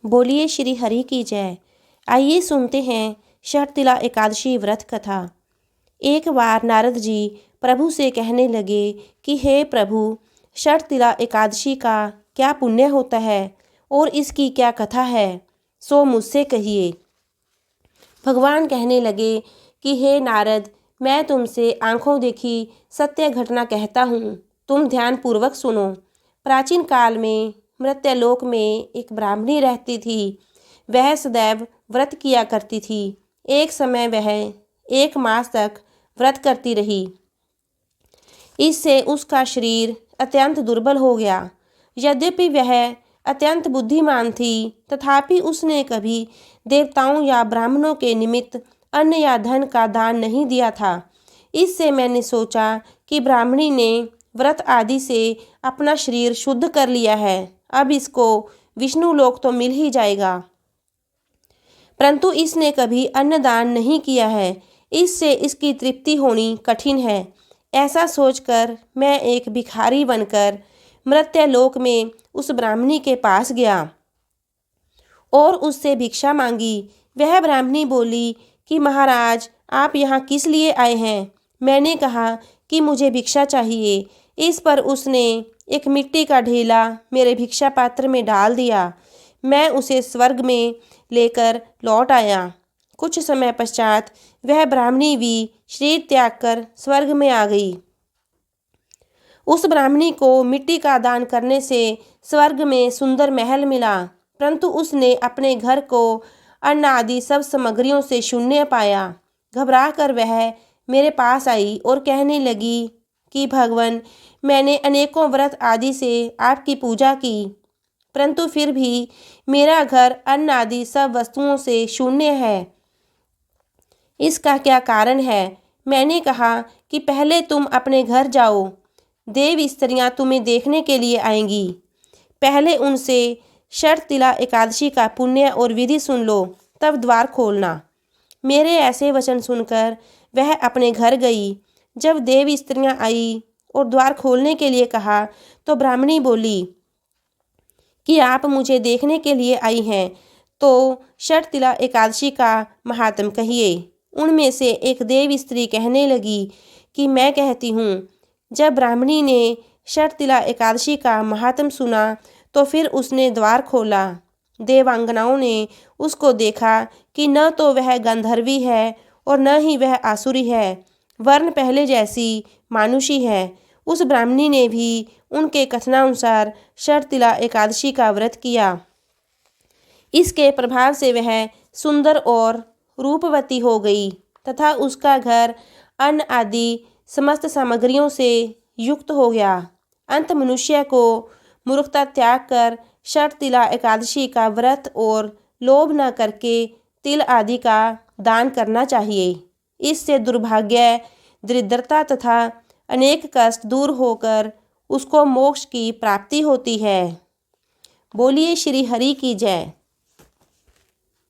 बोलिए श्री हरि की जय। आइए सुनते हैं षटतिला एकादशी व्रत कथा। एक बार नारद जी प्रभु से कहने लगे कि हे प्रभु, षटतिला एकादशी का क्या पुण्य होता है और इसकी क्या कथा है, सो मुझसे कहिए। भगवान कहने लगे कि हे नारद, मैं तुमसे आंखों देखी सत्य घटना कहता हूँ, तुम ध्यान पूर्वक सुनो। प्राचीन काल में मृत्यलोक में एक ब्राह्मणी रहती थी। वह सदैव व्रत किया करती थी। एक समय वह 1 मास तक व्रत करती रही। इससे उसका शरीर अत्यंत दुर्बल हो गया। यद्यपि वह अत्यंत बुद्धिमान थी, तथापि उसने कभी देवताओं या ब्राह्मणों के निमित्त अन्न या धन का दान नहीं दिया था। इससे मैंने सोचा कि ब्राह्मणी ने व्रत आदि से अपना शरीर शुद्ध कर लिया है, अब इसको विष्णु लोक तो मिल ही जाएगा। परंतु इसने कभी अन्नदान नहीं किया है, इससे इसकी तृप्ति होनी कठिन है। ऐसा सोचकर मैं एक भिखारी बनकर मृत्यलोक में उस ब्राह्मणी के पास गया और उससे भिक्षा मांगी। वह ब्राह्मणी बोली कि महाराज, आप यहाँ किस लिए आए हैं? मैंने कहा कि मुझे भिक्षा चाहिए। इस पर उसने एक मिट्टी का ढेला मेरे भिक्षा पात्र में डाल दिया। मैं उसे स्वर्ग में लेकर लौट आया। कुछ समय पश्चात वह ब्राह्मणी भी शरीर त्याग कर स्वर्ग में आ गई। उस ब्राह्मणी को मिट्टी का दान करने से स्वर्ग में सुंदर महल मिला, परंतु उसने अपने घर को अन्न आदि सब सामग्रियों से शून्य पाया। घबरा कर वह मेरे पास आई और कहने लगी कि भगवान, मैंने अनेकों व्रत आदि से आपकी पूजा की, परंतु फिर भी मेरा घर अन्न आदि सब वस्तुओं से शून्य है। इसका क्या कारण है? मैंने कहा कि पहले तुम अपने घर जाओ, देव स्त्रियां तुम्हें देखने के लिए आएंगी। पहले उनसे षटतिला एकादशी का पुण्य और विधि सुन लो, तब द्वार खोलना। मेरे ऐसे वचन सुनकर वह अपने घर गई। जब देव स्त्रियां आई और द्वार खोलने के लिए कहा, तो ब्राह्मणी बोली कि आप मुझे देखने के लिए आई हैं, तो षटतिला एकादशी का महात्म कहिए। उनमें से एक देव स्त्री कहने लगी कि मैं कहती हूँ। जब ब्राह्मणी ने षटतिला एकादशी का महात्म सुना, तो फिर उसने द्वार खोला। देवांगनाओं ने उसको देखा कि न तो वह गंधर्वी है और न ही वह आसुरी है, वर्ण पहले जैसी मानुषी है। उस ब्राह्मणी ने भी उनके कथनानुसार षटतिला एकादशी का व्रत किया। इसके प्रभाव से वह सुंदर और रूपवती हो गई तथा उसका घर अन्न आदि समस्त सामग्रियों से युक्त हो गया। अंत मनुष्य को मूर्खता त्याग कर षटतिला एकादशी का व्रत और लोभ न करके तिल आदि का दान करना चाहिए। इससे दुर्भाग्य, दरिद्रता तथा अनेक कष्ट दूर होकर उसको मोक्ष की प्राप्ति होती है। बोलिए श्री हरि की जय।